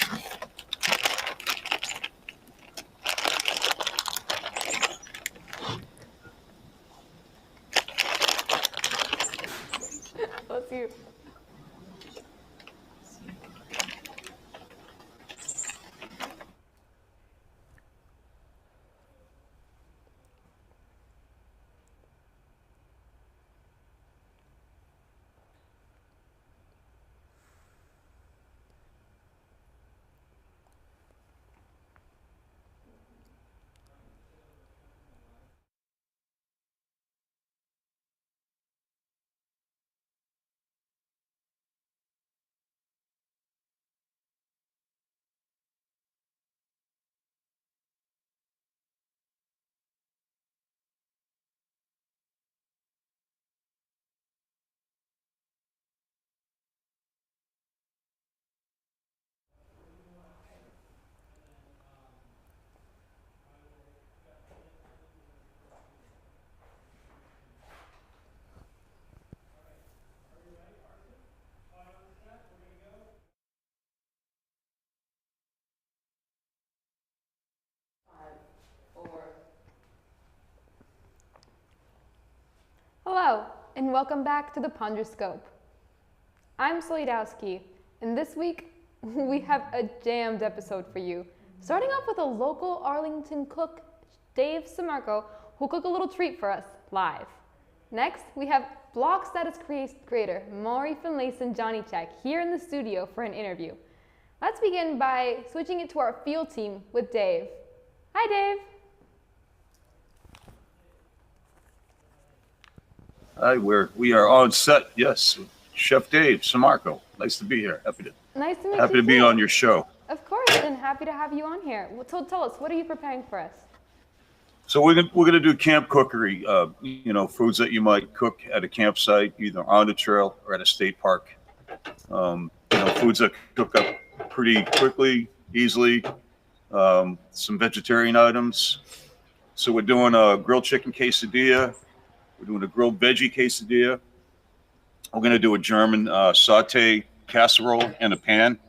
Bless you. Hello, and welcome back to the Ponderscope. I'm Solidowski, and this week we have a jammed episode for you. Starting off with a local Arlington cook, Dave Samarco, who'll cook a little treat for us live. Next, we have blog status creator Maury Finlayson Johnnycheck here in the studio for an interview. Let's begin by switching it to our field team with Dave. Hi, Dave. Hi, we are on set. Yes, Chef Dave Samarco. Nice to be here. Nice to meet you. Happy to be on your show. Of course, and happy to have you on here. So tell us, what are you preparing for us? So we're gonna do camp cookery. Foods that you might cook at a campsite, either on the trail or at a state park. Foods that cook up pretty quickly, easily. Some vegetarian items. So we're doing a grilled chicken quesadilla. We're doing a grilled veggie quesadilla. We're going to do a German saute casserole in a pan.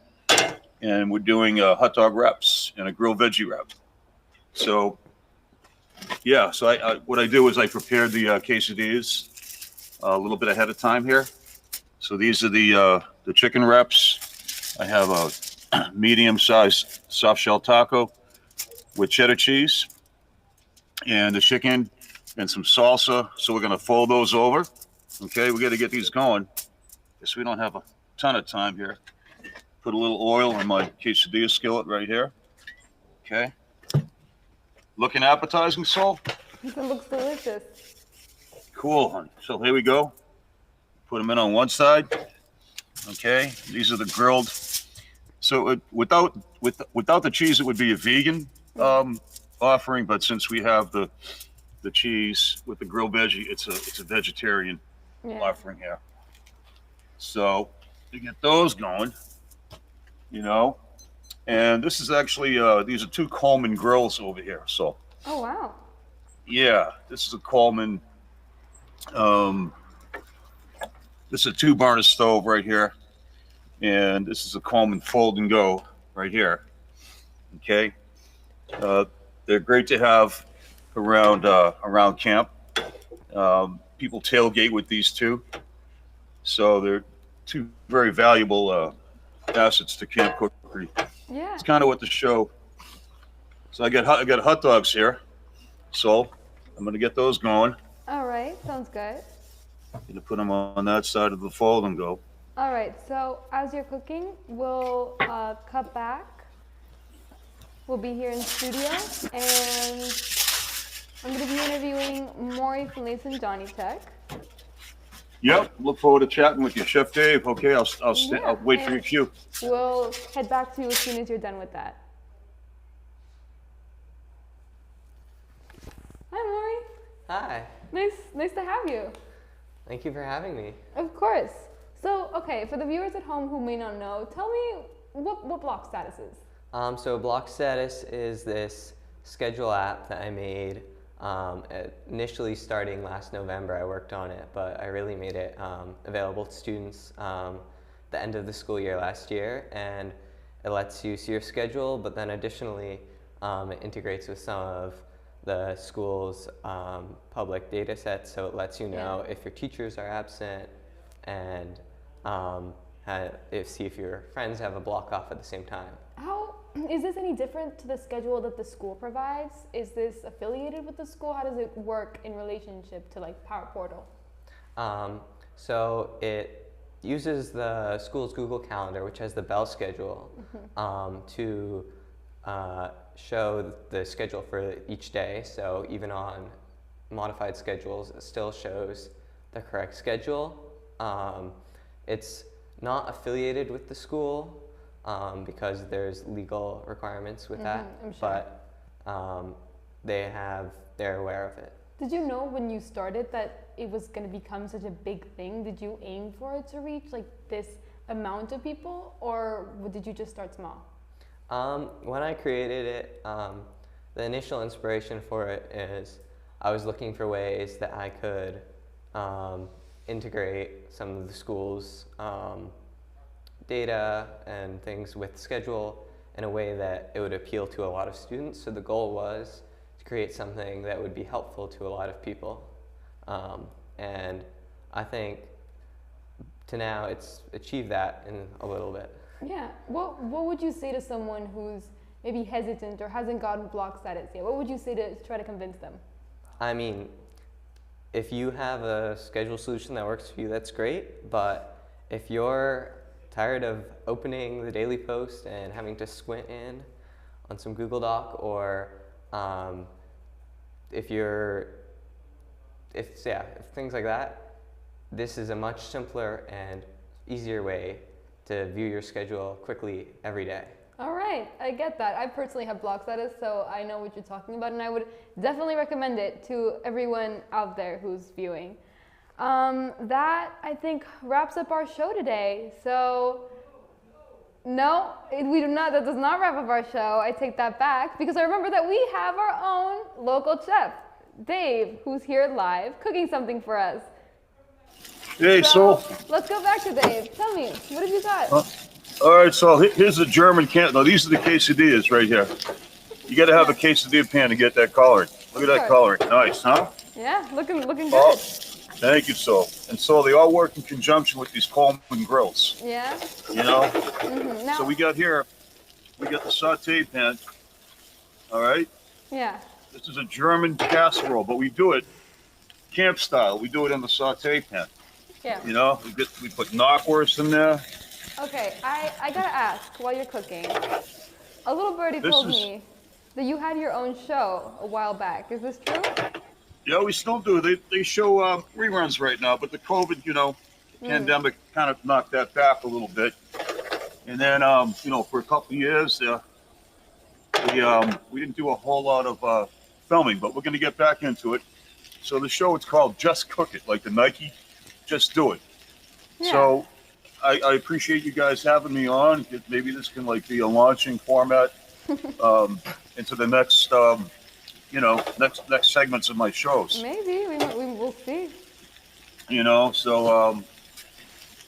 And we're doing hot dog wraps and a grilled veggie wrap. So, yeah, what I do is I prepare the quesadillas a little bit ahead of time here. So these are the chicken wraps. I have a medium-sized soft shell taco with cheddar cheese and the chicken and some salsa. So we're going to fold those over. Okay, we got to get these going. Guess we don't have a ton of time here. Put a little oil in my quesadilla skillet right here. Okay. Looking appetizing, Sol? It looks delicious. Cool, honey. So here we go. Put them in on one side. Okay, these are the grilled. So without the cheese, it would be a vegan offering. But since we have the cheese with the grilled veggie, it's a vegetarian offering here. So to get those going, and this is actually these are two Coleman grills over here. So oh wow, yeah, this is a Coleman. This is a 2-burner stove right here, and this is a Coleman fold and go right here. Okay, they're great to have around camp. People tailgate with these two, so they're two very valuable assets to camp cookery. Yeah, it's kind of what the show. So I got hot dogs here, so I'm gonna get those going. All right, sounds good. Gonna put them on that side of the fold and go. All right, so as you're cooking, we'll cut back. We'll be here in studio, and I'm going to be interviewing Maury Finlayson Johnnycheck. Yep, look forward to chatting with you, Chef Dave. Okay, I'll wait for your cue. We'll head back to you as soon as you're done with that. Hi, Maury. Hi. Nice to have you. Thank you for having me. Of course. So, okay, for the viewers at home who may not know, tell me what Block Status is. So Block Status is this schedule app that I made initially starting last November. I worked on it, but I really made it available to students the end of the school year last year. And it lets you see your schedule, but then additionally, it integrates with some of the school's public data sets, so it lets you know if your teachers are absent and see if your friends have a block off at the same time. How is this any different to the schedule that the school provides? Is this affiliated with the school? How does it work in relationship to like Power Portal? So it uses the school's Google Calendar, which has the bell schedule, to show the schedule for each day. So even on modified schedules, it still shows the correct schedule. It's not affiliated with the school because there's legal requirements with that, I'm sure. but they're aware of it. Did you know when you started that it was going to become such a big thing? Did you aim for it to reach like this amount of people, or did you just start small? When I created it, the initial inspiration for it is I was looking for ways that I could integrate some of the school's data and things with schedule in a way that it would appeal to a lot of students. So the goal was to create something that would be helpful to a lot of people. And I think to now it's achieved that in a little bit. Yeah. What would you say to someone who's maybe hesitant or hasn't gotten block status yet? What would you say to try to convince them? I mean, if you have a schedule solution that works for you, that's great. But if you're tired of opening the Daily Post and having to squint in on some Google Doc, or if things like that, this is a much simpler and easier way to view your schedule quickly every day. All right, I get that. I personally have block status, so I know what you're talking about, and I would definitely recommend it to everyone out there who's viewing. That, I think, wraps up our show today. So, no, we do not. That does not wrap up our show. I take that back, because I remember that we have our own local chef, Dave, who's here live, cooking something for us. Hey, so let's go back to Dave. Tell me, what have you got? All right, so here's the German can. No, these are the quesadillas right here. You got to have a quesadilla pan to get that coloring. Look at that coloring. Nice, huh? Yeah, looking good. Oh, thank you, Sol. And so they all work in conjunction with these Coleman grills. Yeah. You know? Mm-hmm. Now, so we got the saute pan. All right? Yeah. This is a German casserole, but we do it camp style. We do it in the saute pan. Yeah. You know, we put knockwurst in there. Okay, I gotta ask, while you're cooking, a little birdie told me that you had your own show a while back. Is this true? Yeah, we still do. They show reruns right now, but the COVID, pandemic kind of knocked that back a little bit. And then, for a couple of years, we didn't do a whole lot of filming, but we're going to get back into it. So the show, it's called Just Cook It, like the Nike, Just Do It. Yeah. So I appreciate you guys having me on. Maybe this can be a launching format into the next, next segments of my shows. Maybe, we will see. So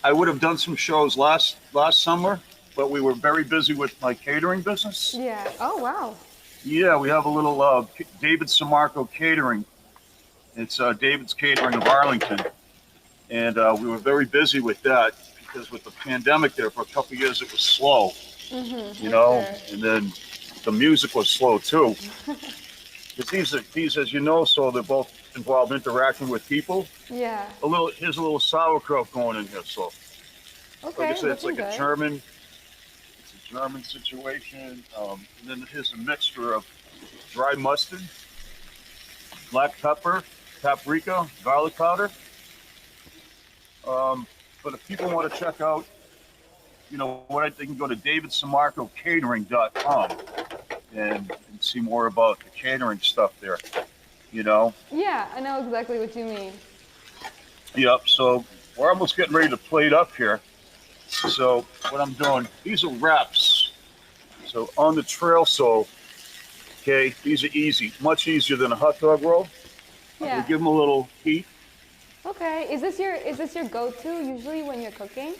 I would have done some shows last summer, but we were very busy with my catering business. Yeah. Oh, wow. Yeah, we have a little David Samarco catering. It's David's Catering of Arlington. And we were very busy with that because with the pandemic there for a couple of years, it was slow, Sure. And then the music was slow too. Because these, as you know, so they're both involved interacting with people. Yeah. Here's a little sauerkraut going in here. So, Okay. like I said, it's like good. a German situation. And then here's a mixture of dry mustard, black pepper, paprika, garlic powder. But if people want to check out, they can go to davidsamarcocatering.com and see more about the catering stuff there, Yeah, I know exactly what you mean. Yep, so we're almost getting ready to plate up here. So what I'm doing, these are wraps. So on the trail, these are easy, much easier than a hot dog roll. Yeah. We give them a little heat. Okay. Is this your go-to usually when you're cooking?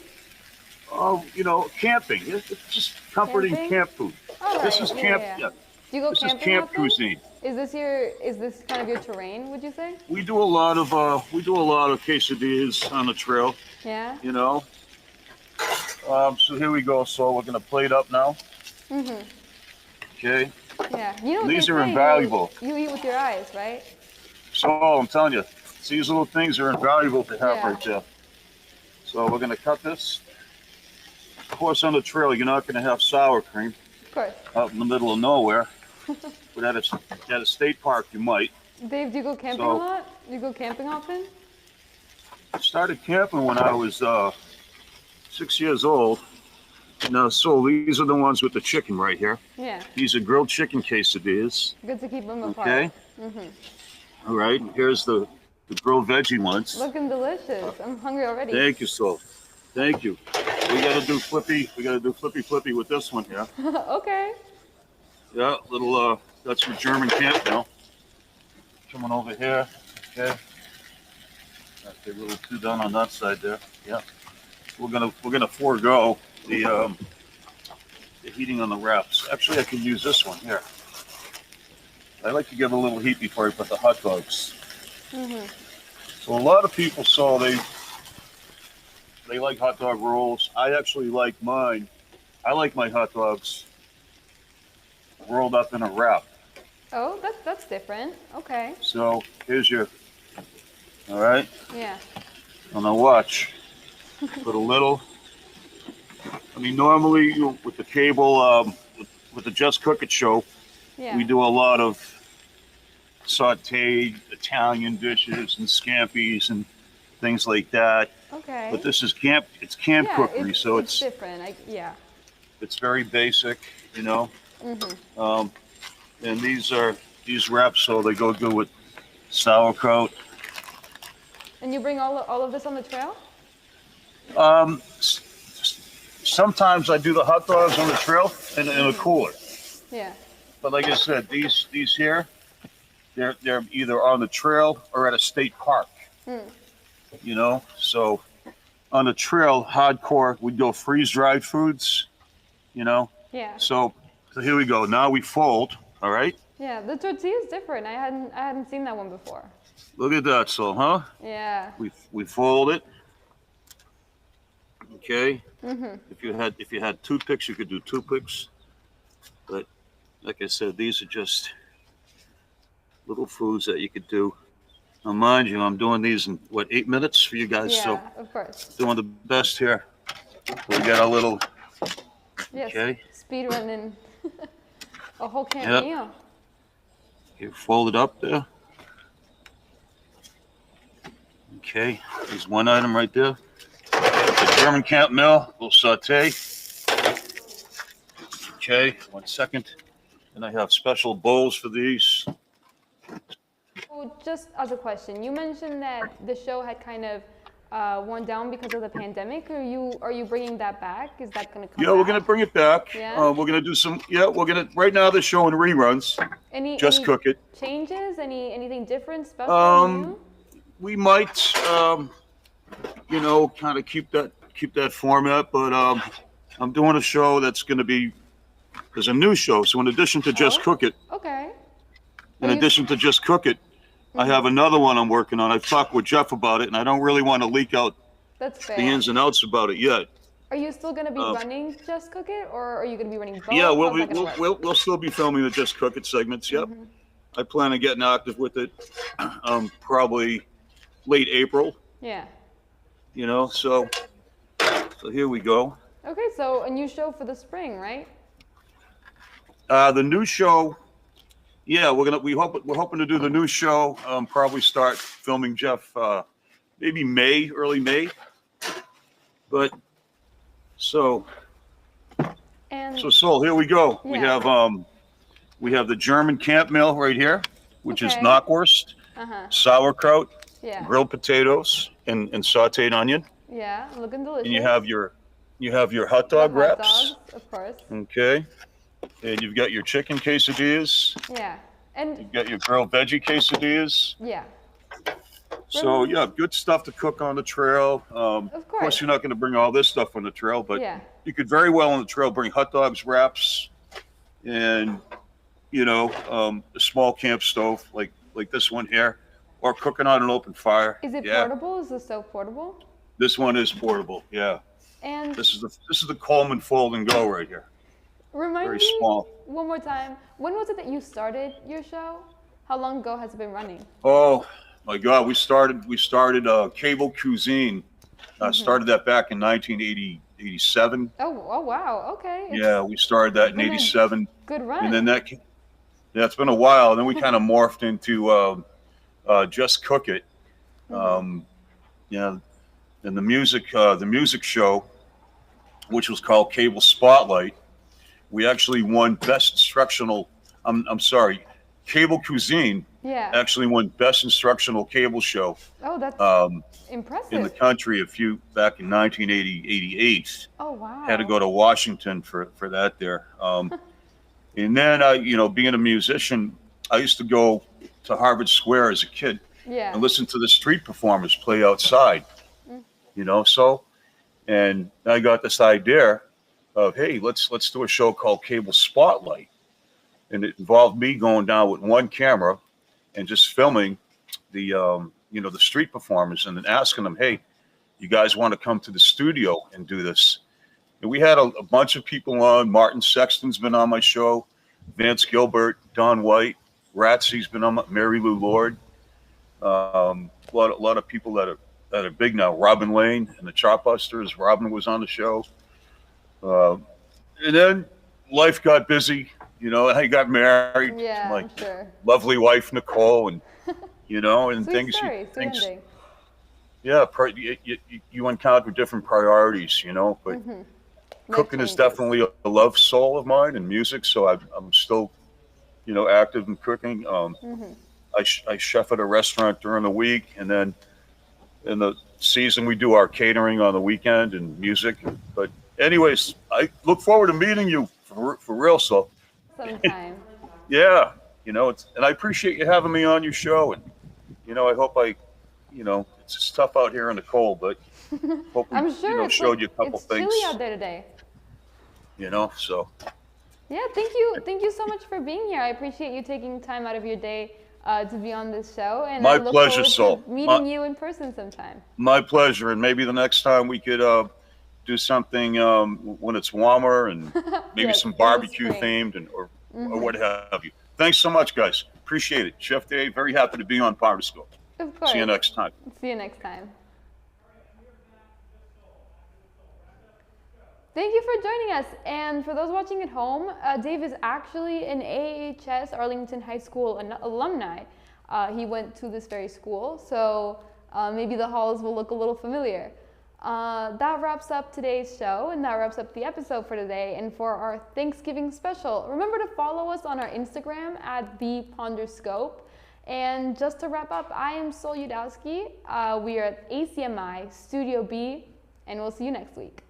Camping. It's just comforting Camping? camp food. All right. This is camp. Yeah. Yeah, Do you go this is camping camp often? cuisine. Is this kind of your terrain, would you say? We do a lot of quesadillas on the trail. Yeah. So here we go. So we're gonna plate up now. Mhm. Okay. Yeah. You know what These they are say, invaluable. You eat with your eyes, right? So I'm telling you, these little things are invaluable to have Yeah. right there. So we're gonna cut this. Of course, on the trail, you're not gonna have sour cream Of course. out in the middle of nowhere. But at a state park, you might. Dave, do you go camping a lot? Do you go camping often? I started camping when I was 6 years old. Now, so these are the ones with the chicken right here. Yeah. These are grilled chicken quesadillas. Good to keep them apart. Okay. All right. Here's the grilled veggie ones. Looking delicious. I'm hungry already. Thank you, Sol. Thank you. We got to do flippy with this one here. Okay. Yeah, little. That's for German camp now. Coming over here. Okay. That's a little too done on that side there. Yeah. We're gonna forego the heating on the wraps. Actually, I can use this one here. I like to give a little heat before I put the hot dogs. So a lot of people saw they like hot dog rolls. I actually like mine. I like my hot dogs rolled up in a wrap. Oh, that's different. Okay. So here's your. All right. Yeah. And now watch. Put a little. I mean, normally with the cable, with the Just Cook It show, Yeah. we do a lot of sautéed Italian dishes and scampies and things like that. Okay. But this is camp. It's camp Yeah, cookery, so it's different. Yeah. it's very basic, you know. And these wraps, so they go good with sauerkraut. And you bring all of this on the trail? Sometimes I do the hot dogs on the trail in a cooler. Yeah. But like I said, these here, they're either on the trail or at a state park. You know, so on the trail, hardcore, we'd go freeze-dried foods. You know. Yeah. So here we go. Now we fold. All right. Yeah. The tortilla is different. I hadn't seen that one before. Look at that, so huh? Yeah. We fold it. Okay. If you had toothpicks, you could do toothpicks. But like I said, these are just little foods that you could do. Now, mind you, I'm doing these in 8 minutes for you guys. Yeah. So Of course. doing the best here. We got a little. Yes. Okay. Speed running. A whole camp Yep. meal. You fold it up there. Okay. There's one item right there. The German camp meal, little saute. Okay, 1 second. And I have special bowls for these. So just as a question, you mentioned that the show had kind of worn down because of the pandemic. Are you bringing that back? Is that going to come Yeah, back? we're gonna bring it back. Yeah? We're gonna do some. Yeah, we're gonna. Right now they're showing reruns. Any Cook It. changes? Anything different, special? New? We might, kind of keep that format. But I'm doing a show that's gonna be. There's a new show, so in addition to Just Cook It, Okay. I have another one I'm working on. I've talked with Jeff about it, and I don't really want to leak out That's fair. the ins and outs about it yet. Are you still going to be running Just Cook It, or are you going to be running both? Yeah, How's that gonna work? we'll still be filming the Just Cook It segments. Yep. I plan on getting active with it, probably late April. Yeah. You know, so here we go. Okay, so a new show for the spring, right? The new show. Yeah, we're hoping to do the new show. Probably start filming Jeff, maybe early May. But so here we go. Yeah. We have the German camp meal right here, which is Okay. knockwurst, sauerkraut, Yeah. grilled potatoes, and sautéed onion. Yeah, looking delicious. And you have your hot dog Hot wraps. dogs, of course. Okay. And you've got your chicken quesadillas. Yeah. And You've got your grilled veggie quesadillas. yeah. So yeah, good stuff to cook on the trail. Of course. You're not going to bring all this stuff on the trail, but Yeah. you could very well on the trail bring hot dogs, wraps, and a small camp stove like this one here, or cooking on an open fire. Is it Yeah. portable? Is the stove portable? This one is portable. Yeah. And This is the Coleman fold and go right here. remind Very me small. one more time. When was it that you started your show? How long ago has it been running? Oh my God, we started Cable Cuisine. Started that back in 1987. Oh wow. Okay. Yeah, we started that in been a '87, Good run. and then it's been a while. And then we kind of morphed into Just Cook It. Yeah, and the music show, which was called Cable Spotlight, we actually won best instructional. I'm sorry, Cable Cuisine yeah. actually won best instructional cable show Oh, that's impressive. in the country back in 1988. Oh wow. Had to go to Washington for that there. And then being a musician, I used to go to Harvard Square as a kid Yeah. and listen to the street performers play outside. And I got this idea of, hey, let's do a show called Cable Spotlight. And it involved me going down with one camera and just filming the street performers and then asking them, hey, you guys want to come to the studio and do this? And we had a bunch of people on. Martin Sexton's been on my show, Vance Gilbert, Don White, Ratsy's been on, Mary Lou Lord. A lot of people that are big now. Robin Lane and the Chartbusters. Robin was on the show. And then life got busy. I got married. Yeah, to my I'm sure. lovely wife Nicole, and and Sweet things. story, sweet things. ending. Yeah, you encounter different priorities. But Life cooking is changes. definitely a love soul of mine, and music. So I'm still, active in cooking. I chef at a restaurant during the week, and then in the season we do our catering on the weekend and music. But anyways, I look forward to meeting you for real. So Sometime. yeah, and I appreciate you having me on your show, and I hope it's just tough out here in the cold, but hope we, I'm sure it's showed you a couple it's things. chilly out there today. So Yeah, thank you so much for being here. I appreciate you taking time out of your day to be on this show, and My I look pleasure, forward Sol. to meeting you in person sometime. my pleasure, and maybe the next time we could do something when it's warmer and maybe Yes, some in the barbecue spring. themed or what have you. Thanks so much, guys. Appreciate it. Chef Dave, very happy to be on Partyscope. Of course. See you next time. See you next time. Thank you for joining us. And for those watching at home, Dave is actually an AHS Arlington High School alumni. He went to this very school, so maybe the halls will look a little familiar. That wraps up today's show, and that wraps up the episode for today. And for our Thanksgiving special, remember to follow us on our Instagram at @theponderscope. And just to wrap up, I am Sol Yudowski. We are at ACMi Studio B, and we'll see you next week.